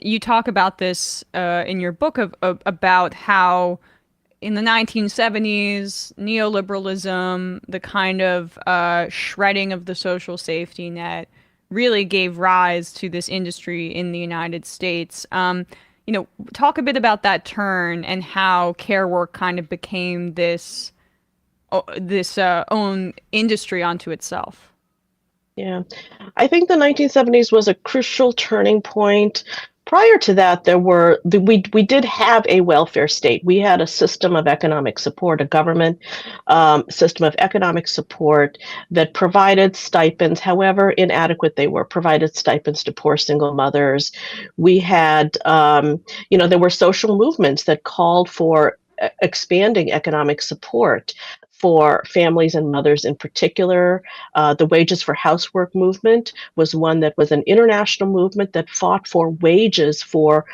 You talk about this in your book about how in the 1970s, neoliberalism, the kind of shredding of the social safety net, really gave rise to this industry in the United States. Talk a bit about that turn and how care work kind of became this own industry unto itself. Yeah, I think the 1970s was a crucial turning point. Prior to that, we did have a welfare state. We had a system of economic support, a government system of economic support that provided stipends, however inadequate they were, provided stipends to poor single mothers. We had, there were social movements that called for expanding economic support for families and mothers in particular. The Wages for Housework movement was one that was an international movement that fought for wages for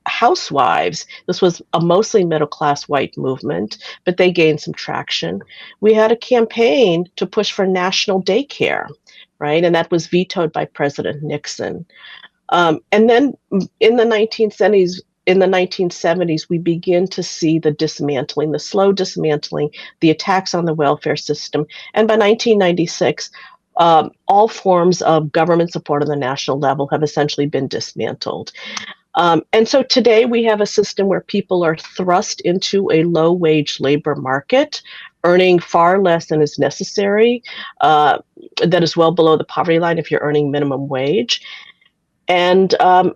housewives. This was a mostly middle class white movement, but they gained some traction. We had a campaign to push for national daycare, right? And that was vetoed by President Nixon. And then in the 1970s, we begin to see the dismantling, the slow dismantling, the attacks on the welfare system. And by 1996, all forms of government support on the national level have essentially been dismantled. And so today we have a system where people are thrust into a low wage labor market, earning far less than is necessary, that is well below the poverty line if you're earning minimum wage. And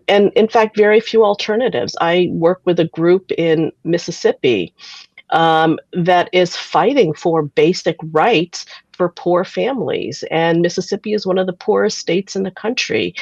in fact, very few alternatives. I work with a group in Mississippi that is fighting for basic rights for poor families. And Mississippi is one of the poorest states in the country.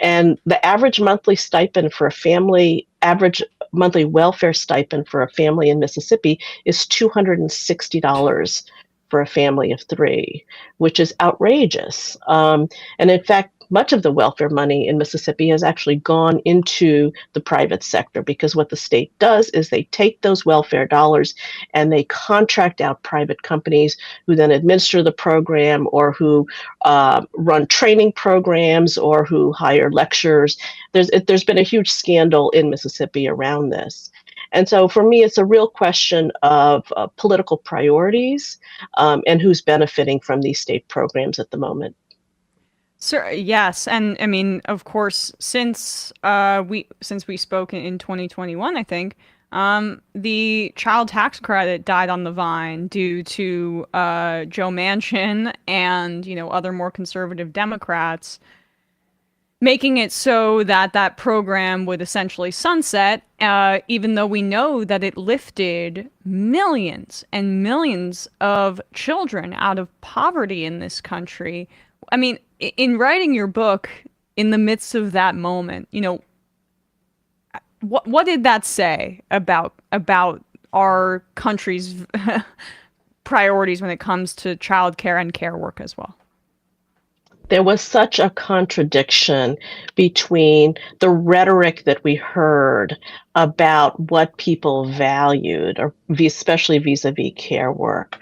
And the average monthly stipend for a family, average monthly welfare stipend for a family in Mississippi is $260 for a family of three, which is outrageous. And in fact, much of the welfare money in Mississippi has actually gone into the private sector because what the state does is they take those welfare dollars and they contract out private companies who then administer the program or who run training programs or who hire lecturers. There's been a huge scandal in Mississippi around this. And so for me, it's a real question of political priorities and who's benefiting from these state programs at the moment. Sir, yes, and I mean, of course, since we spoke in 2021, I think the child tax credit died on the vine due to Joe Manchin and other more conservative Democrats making it so that that program would essentially sunset, even though we know that it lifted millions and millions of children out of poverty in this country. I mean, in writing your book, in the midst of that moment, what did that say about our country's priorities when it comes to childcare and care work as well? There was such a contradiction between the rhetoric that we heard about what people valued, or especially vis-a-vis care work,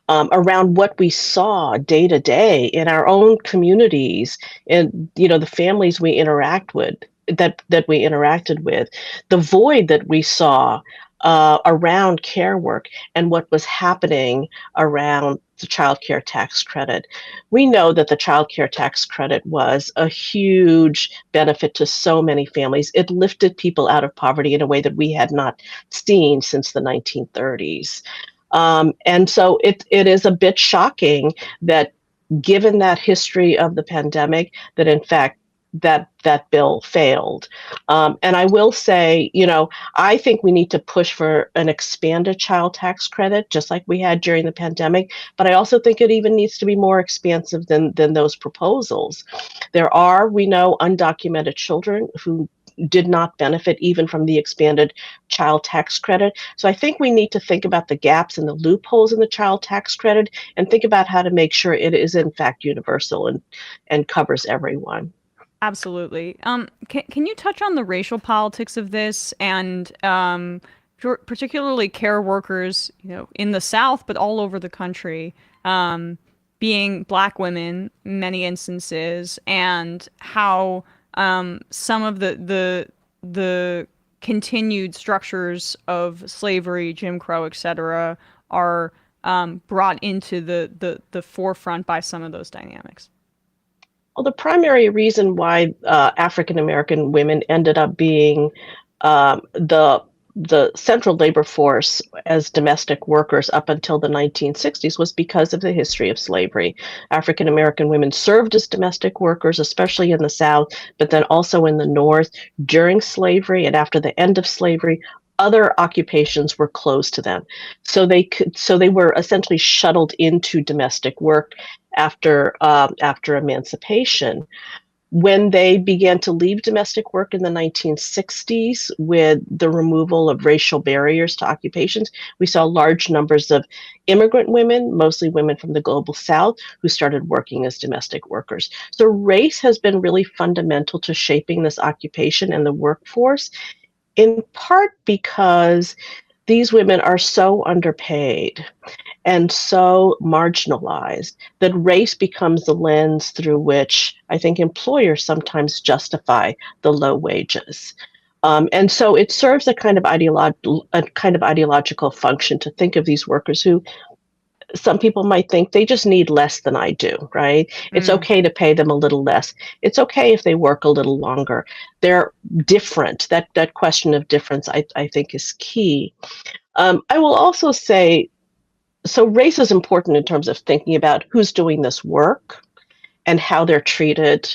around what we saw day to day in our own communities, and the families we interact with, that we interacted with, the void that we saw around care work and what was happening around the child care tax credit. We know that the child care tax credit was a huge benefit to so many families. It lifted people out of poverty in a way that we had not seen since the 1930s. And so it is a bit shocking that given that history of the pandemic, that in fact that bill failed. And I will say, I think we need to push for an expanded child tax credit, just like we had during the pandemic. But I also think it even needs to be more expansive than those proposals. There are, we know, undocumented children who did not benefit even from the expanded child tax credit. So I think we need to think about the gaps and the loopholes in the child tax credit and think about how to make sure it is in fact universal and covers everyone. Absolutely. Can you touch on the racial politics of this and particularly care workers, in the South, but all over the country, being Black women in many instances, and how some of the continued structures of slavery, Jim Crow, etc., are brought into the forefront by some of those dynamics? Well, the primary reason why African American women ended up being the central labor force as domestic workers up until the 1960s was because of the history of slavery. African American women served as domestic workers, especially in the South, but then also in the North during slavery and after the end of slavery. Other occupations were closed to them, so they were essentially shuttled into domestic work after emancipation. When they began to leave domestic work in the 1960s with the removal of racial barriers to occupations, we saw large numbers of immigrant women, mostly women from the global South, who started working as domestic workers. So race has been really fundamental to shaping this occupation and the workforce, in part because these women are so underpaid and so marginalized that race becomes the lens through which I think employers sometimes justify the low wages. And so it serves a kind of ideological function to think of these workers who some people might think they just need less than I do, right? It's Mm. okay to pay them a little less. It's okay if they work a little longer. They're different. That question of difference, I think, is key. I will also say, so race is important in terms of thinking about who's doing this work and how they're treated,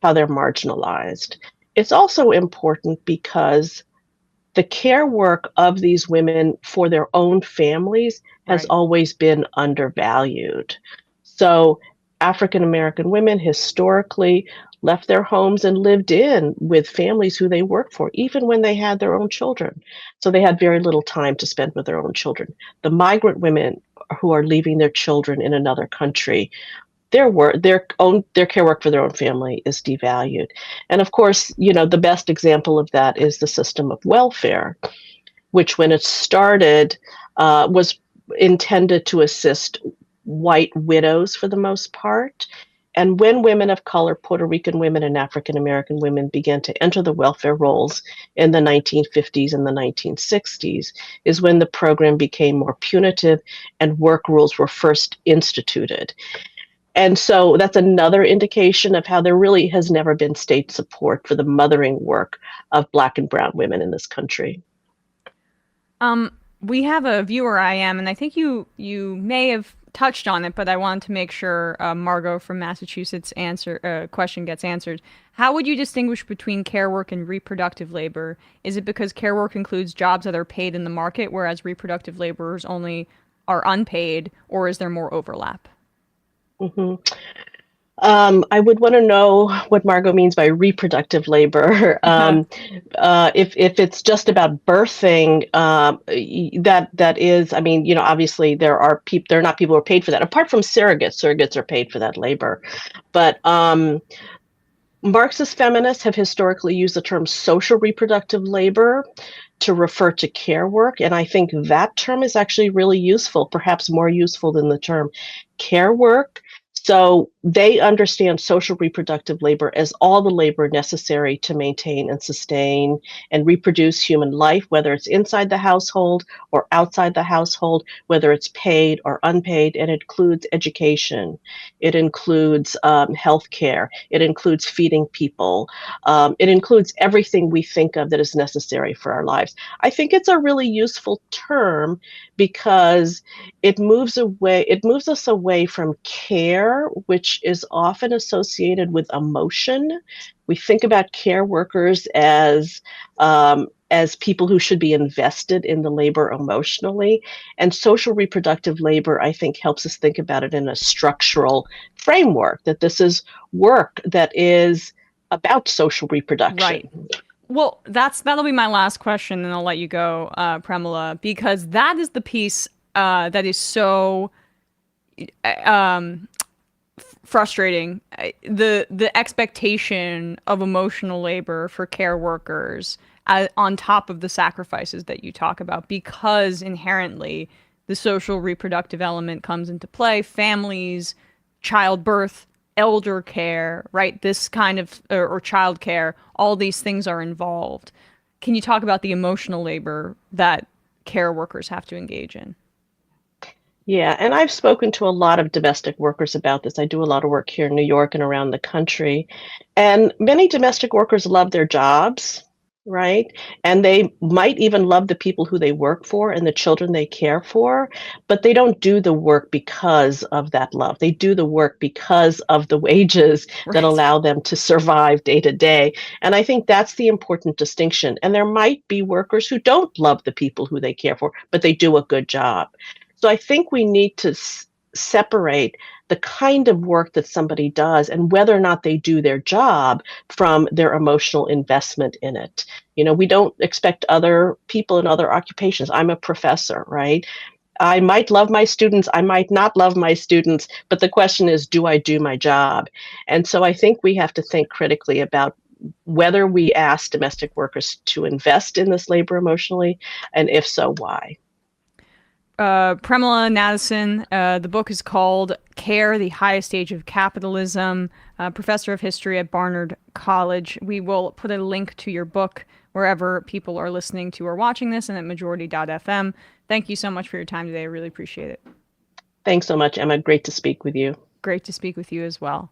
how they're marginalized. It's also important because the care work of these women for their own families has Right. always been undervalued. So African American women historically left their homes and lived in with families who they worked for, even when they had their own children. So they had very little time to spend with their own children. The migrant women who are leaving their children in another country, their care work for their own family is devalued. And of course, the best example of that is the system of welfare, which when it started was intended to assist white widows for the most part. And when women of color, Puerto Rican women and African American women began to enter the welfare rolls in the 1950s and the 1960s, is when the program became more punitive and work rules were first instituted. And so that's another indication of how there really has never been state support for the mothering work of Black and Brown women in this country. We have a viewer IM, and I think you may have touched on it, but I wanted to make sure Margot from Massachusetts answer question gets answered. How would you distinguish between care work and reproductive labor? Is it because care work includes jobs that are paid in the market, whereas reproductive laborers only are unpaid, or is there more overlap? hmm I would want to know what Margot means by reproductive labor. If it's just about birthing, that is, I mean, obviously there are not people who are paid for that. Apart from surrogates, surrogates are paid for that labor. But Marxist feminists have historically used the term social reproductive labor to refer to care work, and I think that term is actually really useful, perhaps more useful than the term care work. So they understand social reproductive labor as all the labor necessary to maintain and sustain and reproduce human life, whether it's inside the household or outside the household, whether it's paid or unpaid. And it includes education, it includes healthcare, it includes feeding people, it includes everything we think of that is necessary for our lives. I think it's a really useful term because it moves us away from care, which is often associated with emotion. We think about care workers as people who should be invested in the labor emotionally. And social reproductive labor, I think, helps us think about it in a structural framework, that this is work that is about social reproduction. Right. Well, that'll be my last question, and I'll let you go, Premilla, because that is the piece that is so um, frustrating. The expectation of emotional labor for care workers on top of the sacrifices that you talk about, because inherently the social reproductive element comes into play, families, childbirth, elder care, right? This kind of, or child care, all these things are involved. Can you talk about the emotional labor that care workers have to engage in? Yeah, and I've spoken to a lot of domestic workers about this. I do a lot of work here in New York and around the country. And many domestic workers love their jobs, right? And they might even love the people who they work for and the children they care for, but they don't do the work because of that love. They do the work because of the wages that Right. allow them to survive day to day. And I think that's the important distinction. And there might be workers who don't love the people who they care for, but they do a good job. So I think we need to separate the kind of work that somebody does and whether or not they do their job from their emotional investment in it. You know, we don't expect other people in other occupations. I'm a professor, right? I might love my students, I might not love my students, but the question is, do I do my job? And so I think we have to think critically about whether we ask domestic workers to invest in this labor emotionally, and if so, why. Premilla Nadasen. The book is called Care, the Highest Stage of Capitalism, professor of history at Barnard College. We will put a link to your book wherever people are listening to or watching this and at majority.fm. Thank you so much for your time today. I really appreciate it. Thanks so much, Emma. Great to speak with you. Great to speak with you as well.